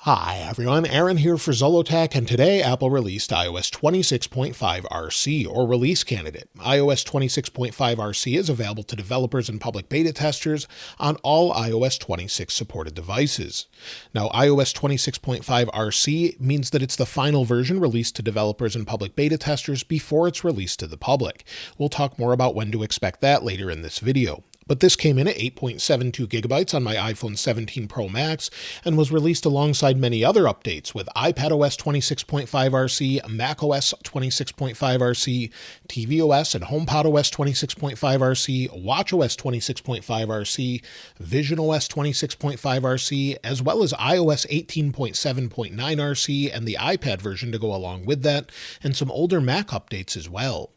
Hi everyone, Aaron here for Zollotech, and today Apple released iOS 26.5 RC, or Release Candidate. iOS 26.5 RC is available to developers and public beta testers on all iOS 26 supported devices. Now, iOS 26.5 RC means that it's the final version released to developers and public beta testers before it's released to the public. We'll talk more about when to expect that later in this video. But this came in at 8.72 gigabytes on my iPhone 17 Pro Max and was released alongside many other updates with iPadOS 26.5 RC, macOS 26.5 RC, tvOS and HomePodOS 26.5 RC, watchOS 26.5 RC, visionOS 26.5 RC, as well as iOS 18.7.9 RC and the iPad version to go along with that, and some older Mac updates as well.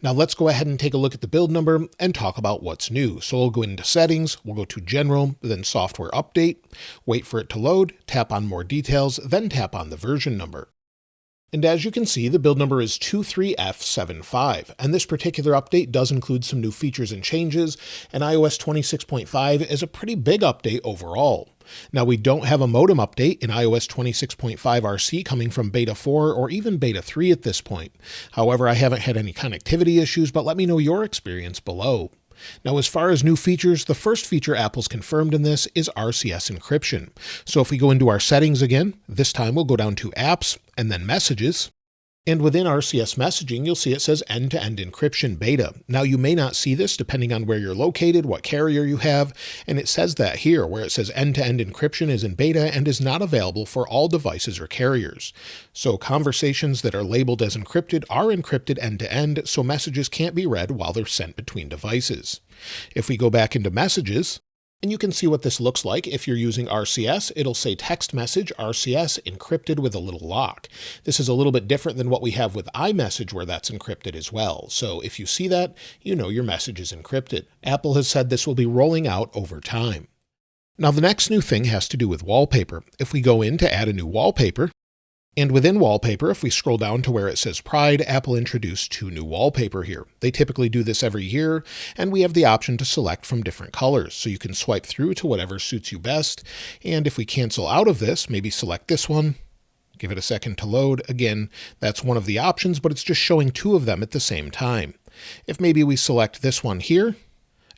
Now let's go ahead and take a look at the build number and talk about what's new. So we'll go into settings, we'll go to general, then software update, wait for it to load, tap on more details, then tap on the version number. And as you can see, the build number is 23F75, and this particular update does include some new features and changes, and iOS 26.5 is a pretty big update overall. Now, we don't have a modem update in iOS 26.5 RC coming from Beta 4 or even Beta 3 at this point. However, I haven't had any connectivity issues, but let me know your experience below. Now, as far as new features, the first feature Apple's confirmed in this is RCS encryption. So if we go into our settings again, this time we'll go down to Apps and then Messages. And within RCS Messaging, you'll see it says End-to End Encryption Beta. Now, you may not see this depending on where you're located, what carrier you have, and it says that here, where it says End-to-End Encryption is in beta and is not available for all devices or carriers. So conversations that are labeled as encrypted are encrypted end-to-end, so messages can't be read while they're sent between devices. If we go back into Messages, and you can see what this looks like. If you're using RCS, it'll say text message RCS encrypted with a little lock. This is a little bit different than what we have with iMessage, where that's encrypted as well. So if you see that, you know your message is encrypted. Apple has said this will be rolling out over time. Now, the next new thing has to do with wallpaper. If we go in to add a new wallpaper, and within Wallpaper, if we scroll down to where it says Pride, Apple introduced 2 new wallpaper here. They typically do this every year, and we have the option to select from different colors. So you can swipe through to whatever suits you best. And if we cancel out of this, maybe select this one, give it a second to load. Again, that's one of the options, but it's just showing 2 of them at the same time. If maybe we select this one here,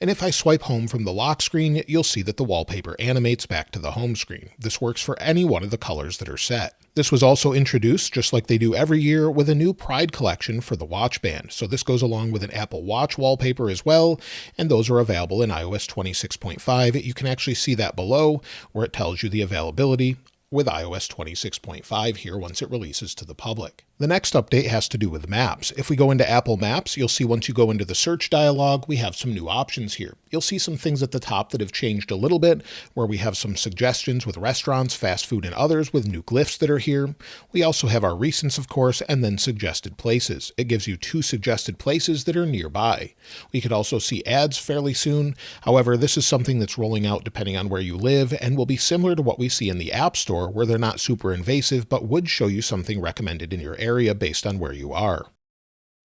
and if I swipe home from the lock screen, you'll see that the wallpaper animates back to the home screen. This works for any one of the colors that are set. This was also introduced, just like they do every year, with a new Pride collection for the Watch Band. So this goes along with an Apple Watch wallpaper as well, and those are available in iOS 26.5. You can actually see that below, where it tells you the availability with iOS 26.5 here once it releases to the public. The next update has to do with Maps. If we go into Apple Maps, you'll see once you go into the search dialog, we have some new options here. You'll see some things at the top that have changed a little bit, where we have some suggestions with restaurants, fast food, and others with new glyphs that are here. We also have our recents, of course, and then suggested places. It gives you 2 suggested places that are nearby. We could also see ads fairly soon. However, this is something that's rolling out depending on where you live and will be similar to what we see in the App Store, where they're not super invasive, but would show you something recommended in your area based on where you are.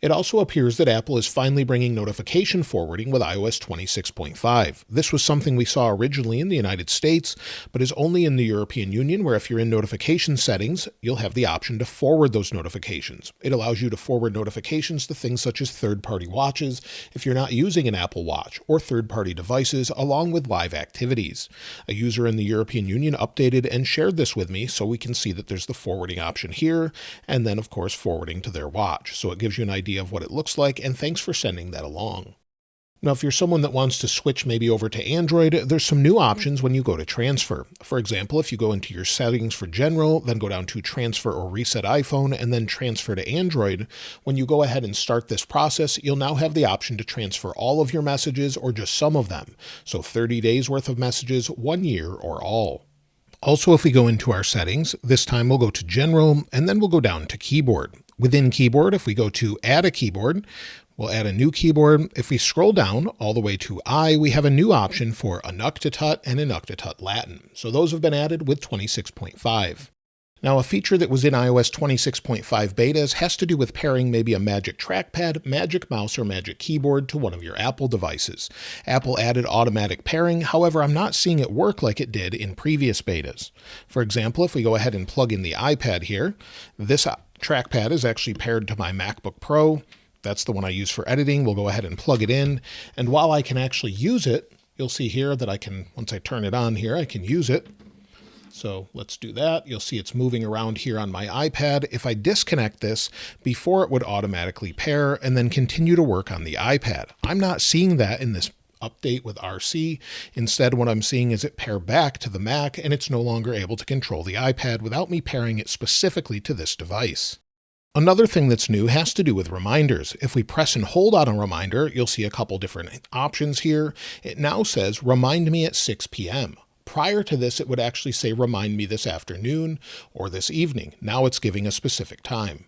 It also appears that Apple is finally bringing notification forwarding with iOS 26.5. This was something we saw originally in the United States, but is only in the European Union, where if you're in notification settings, you'll have the option to forward those notifications. It allows you to forward notifications to things such as third-party watches if you're not using an Apple Watch, or third-party devices, along with live activities. A user in the European Union updated and shared this with me, so we can see that there's the forwarding option here, and then of course forwarding to their watch. So it gives you an idea of what it looks like, and thanks for sending that along. Now, if you're someone that wants to switch maybe over to Android, there's some new options when you go to transfer. For example, if you go into your settings for general, then go down to transfer or reset iPhone, and then transfer to Android, when you go ahead and start this process, you'll now have the option to transfer all of your messages or just some of them. So 30 days worth of messages, 1 year, or all. Also, if we go into our settings, this time we'll go to General, and then we'll go down to Keyboard. Within Keyboard, if we go to Add a Keyboard, we'll add a new keyboard. If we scroll down all the way to I, we have a new option for Inuktitut and Inuktitut Latin. So those have been added with 26.5. Now, a feature that was in iOS 26.5 betas has to do with pairing maybe a Magic Trackpad, Magic Mouse, or Magic Keyboard to one of your Apple devices. Apple added automatic pairing, however, I'm not seeing it work like it did in previous betas. For example, if we go ahead and plug in the iPad here, this trackpad is actually paired to my MacBook Pro. That's the one I use for editing. We'll go ahead and plug it in, and while I can actually use it, you'll see here that I can, once I turn it on here, I can use it. So let's do that. You'll see it's moving around here on my iPad. If I disconnect this, before it would automatically pair and then continue to work on the iPad. I'm not seeing that in this update with RC. Instead, what I'm seeing is it pair back to the Mac, and it's no longer able to control the iPad without me pairing it specifically to this device. Another thing that's new has to do with reminders. If we press and hold on a reminder, you'll see a couple different options here. It now says, remind me at 6 p.m. Prior to this, it would actually say, remind me this afternoon or this evening. Now it's giving a specific time.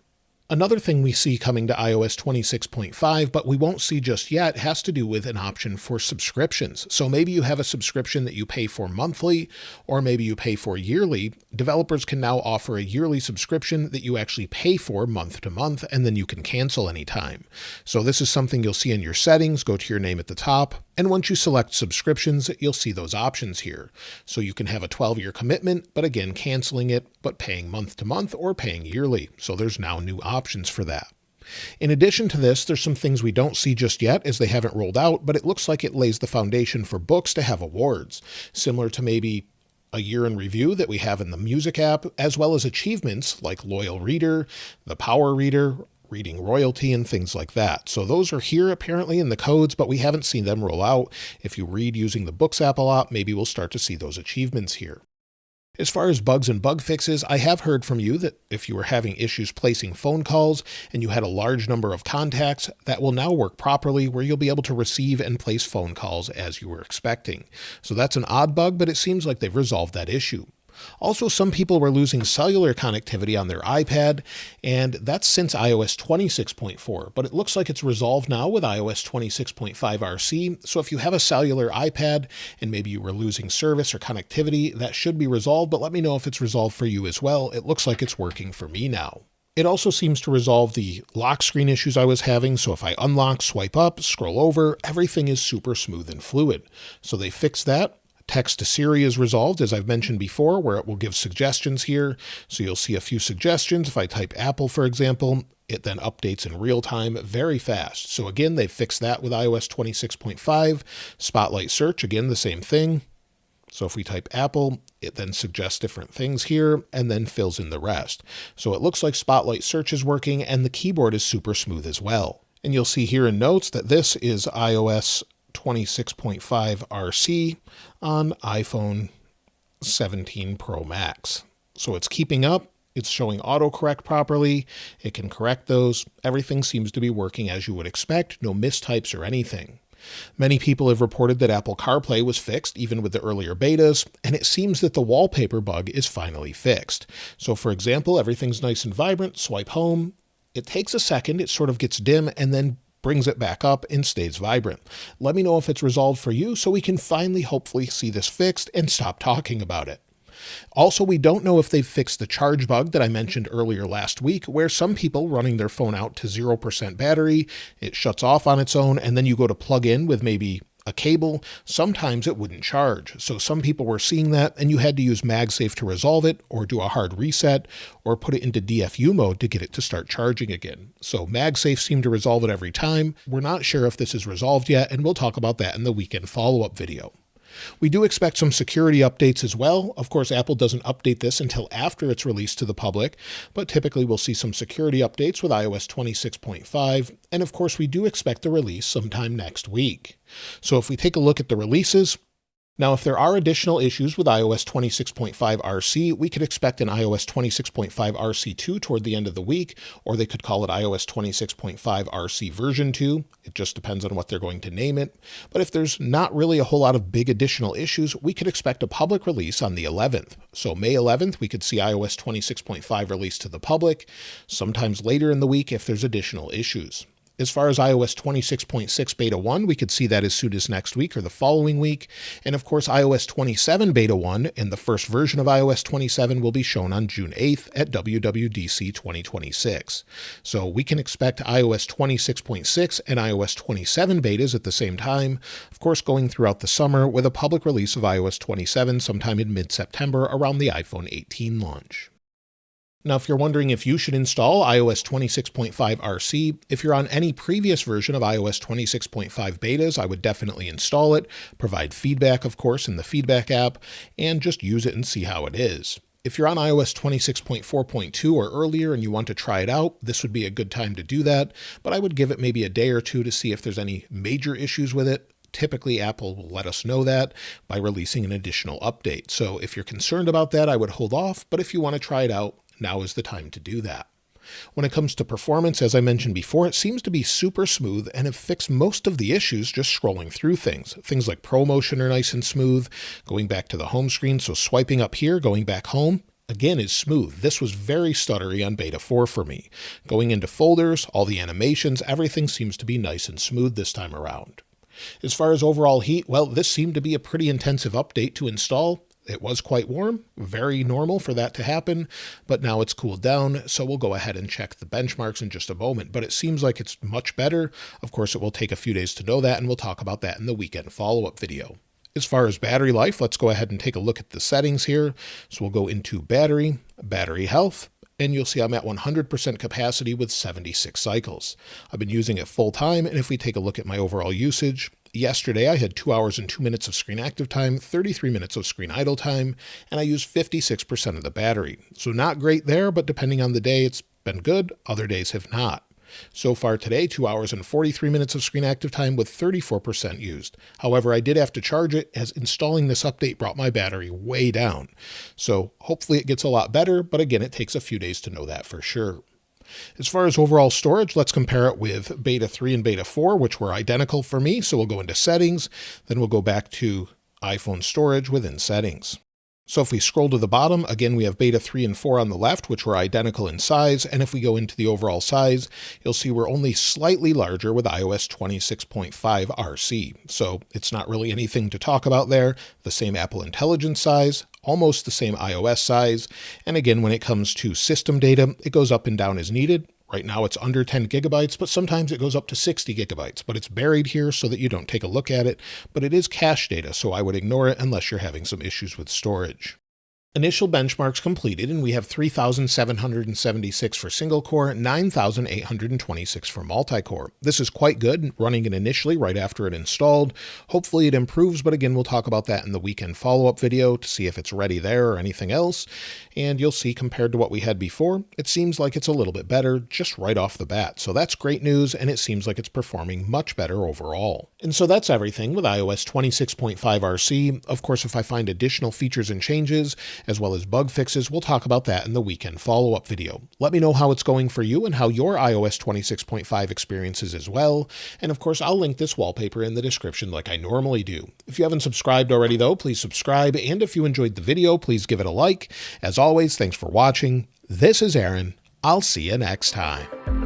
Another thing we see coming to iOS 26.5, but we won't see just yet, has to do with an option for subscriptions. So maybe you have a subscription that you pay for monthly, or maybe you pay for yearly. Developers can now offer a yearly subscription that you actually pay for month to month, and then you can cancel anytime. So this is something you'll see in your settings. Go to your name at the top. And once you select subscriptions, you'll see those options here. So you can have a 12-year commitment, but again, canceling it, but paying month to month or paying yearly. So there's now new options for that. In addition to this, there's some things we don't see just yet as they haven't rolled out, but it looks like it lays the foundation for books to have awards, similar to maybe a year in review that we have in the music app, as well as achievements like Loyal Reader, the Power Reader, Reading Royalty, and things like that. So those are here apparently in the codes, but we haven't seen them roll out. If you read using the Books app a lot, maybe we'll start to see those achievements here. As far as bugs and bug fixes, I have heard from you that if you were having issues placing phone calls and you had a large number of contacts, that will now work properly where you'll be able to receive and place phone calls as you were expecting. So that's an odd bug, but it seems like they've resolved that issue. Also, some people were losing cellular connectivity on their iPad, and that's since iOS 26.4, but it looks like it's resolved now with iOS 26.5 RC. So if you have a cellular iPad and maybe you were losing service or connectivity, that should be resolved, but let me know if it's resolved for you as well. It looks like it's working for me now. It also seems to resolve the lock screen issues I was having, so if I unlock, swipe up, scroll over, everything is super smooth and fluid. So they fixed that. Text to Siri is resolved, as I've mentioned before, where it will give suggestions here. So you'll see a few suggestions. If I type Apple, for example, it then updates in real time very fast. So again, they fixed that with iOS 26.5. Spotlight search, again, the same thing. So if we type Apple, it then suggests different things here and then fills in the rest. So it looks like Spotlight search is working and the keyboard is super smooth as well. And you'll see here in notes that this is iOS 26.5 RC on iPhone 17 Pro Max. So it's keeping up. It's showing autocorrect properly. It can correct those. Everything seems to be working as you would expect. No mistypes or anything. Many people have reported that Apple CarPlay was fixed even with the earlier betas, and it seems that the wallpaper bug is finally fixed. So for example, everything's nice and vibrant. Swipe home. It takes a second. It sort of gets dim and then brings it back up and stays vibrant. Let me know if it's resolved for you so we can finally hopefully see this fixed and stop talking about it. Also, we don't know if they've fixed the charge bug that I mentioned earlier last week, where some people running their phone out to 0% battery, it shuts off on its own, and then you go to plug in with maybe a cable, sometimes it wouldn't charge. So some people were seeing that, and you had to use MagSafe to resolve it, or do a hard reset, or put it into DFU mode to get it to start charging again. So MagSafe seemed to resolve it every time. We're not sure if this is resolved yet, and we'll talk about that in the weekend follow-up video. We do expect some security updates as well. Of course, Apple doesn't update this until after it's released to the public, but typically we'll see some security updates with iOS 26.5. And of course, we do expect the release sometime next week. So if we take a look at the releases, now, if there are additional issues with iOS 26.5 RC, we could expect an iOS 26.5 RC2 toward the end of the week, or they could call it iOS 26.5 RC version 2. It just depends on what they're going to name it. But if there's not really a whole lot of big additional issues, we could expect a public release on the 11th. So May 11th, we could see iOS 26.5 released to the public, sometimes later in the week if there's additional issues. As far as iOS 26.6 Beta 1, we could see that as soon as next week or the following week. And of course, iOS 27 Beta 1 and the first version of iOS 27 will be shown on June 8th at WWDC 2026. So we can expect iOS 26.6 and iOS 27 betas at the same time, of course going throughout the summer with a public release of iOS 27 sometime in mid-September around the iPhone 18 launch. Now, if you're wondering if you should install iOS 26.5 RC, if you're on any previous version of iOS 26.5 betas, I would definitely install it, provide feedback, of course, in the feedback app, and just use it and see how it is. If you're on iOS 26.4.2 or earlier and you want to try it out, this would be a good time to do that, but I would give it maybe a day or two to see if there's any major issues with it. Typically, Apple will let us know that by releasing an additional update. So if you're concerned about that, I would hold off, but if you want to try it out, now is the time to do that. When it comes to performance, as I mentioned before, it seems to be super smooth and have fixed most of the issues just scrolling through things. Things like ProMotion are nice and smooth, going back to the home screen, so swiping up here, going back home, again, is smooth. This was very stuttery on Beta 4 for me. Going into folders, all the animations, everything seems to be nice and smooth this time around. As far as overall heat, well, this seemed to be a pretty intensive update to install. It was quite warm, very normal for that to happen, but now it's cooled down, so we'll go ahead and check the benchmarks in just a moment, but it seems like it's much better. Of course, it will take a few days to know that, and we'll talk about that in the weekend follow-up video. As far as battery life, let's go ahead and take a look at the settings here. So we'll go into battery health, and you'll see I'm at 100% capacity with 76 cycles. I've been using it full time, and if we take a look at my overall usage, yesterday I had 2 hours and 2 minutes of screen active time, 33 minutes of screen idle time, and I used 56% of the battery. So not great there, but depending on the day, it's been good. Other days have not. So far today, 2 hours and 43 minutes of screen active time with 34% used. However, I did have to charge it as installing this update brought my battery way down. So hopefully it gets a lot better, but again, it takes a few days to know that for sure. As far as overall storage, let's compare it with Beta 3 and Beta 4, which were identical for me. So we'll go into settings, then we'll go back to iPhone storage within settings. So if we scroll to the bottom, again, we have Beta 3 and 4 on the left, which were identical in size. And if we go into the overall size, you'll see we're only slightly larger with iOS 26.5 RC. So it's not really anything to talk about there. The same Apple Intelligence size, almost the same iOS size. And again, when it comes to system data, it goes up and down as needed. Right now it's under 10 gigabytes, but sometimes it goes up to 60 gigabytes, but it's buried here so that you don't take a look at it, but it is cache data, so I would ignore it unless you're having some issues with storage. Initial benchmarks completed, and we have 3,776 for single-core, 9,826 for multi-core. This is quite good, running it initially right after it installed. Hopefully it improves, but again, we'll talk about that in the weekend follow-up video to see if it's ready there or anything else. And you'll see compared to what we had before, it seems like it's a little bit better just right off the bat. So that's great news, and it seems like it's performing much better overall. And so that's everything with iOS 26.5 RC. Of course, if I find additional features and changes, as well as bug fixes, we'll talk about that in the weekend follow-up video. Let me know how it's going for you and how your iOS 26.5 experience is as well. And of course, I'll link this wallpaper in the description like I normally do. If you haven't subscribed already though, please subscribe. And if you enjoyed the video, please give it a like. As always, thanks for watching. This is Aaron. I'll see you next time.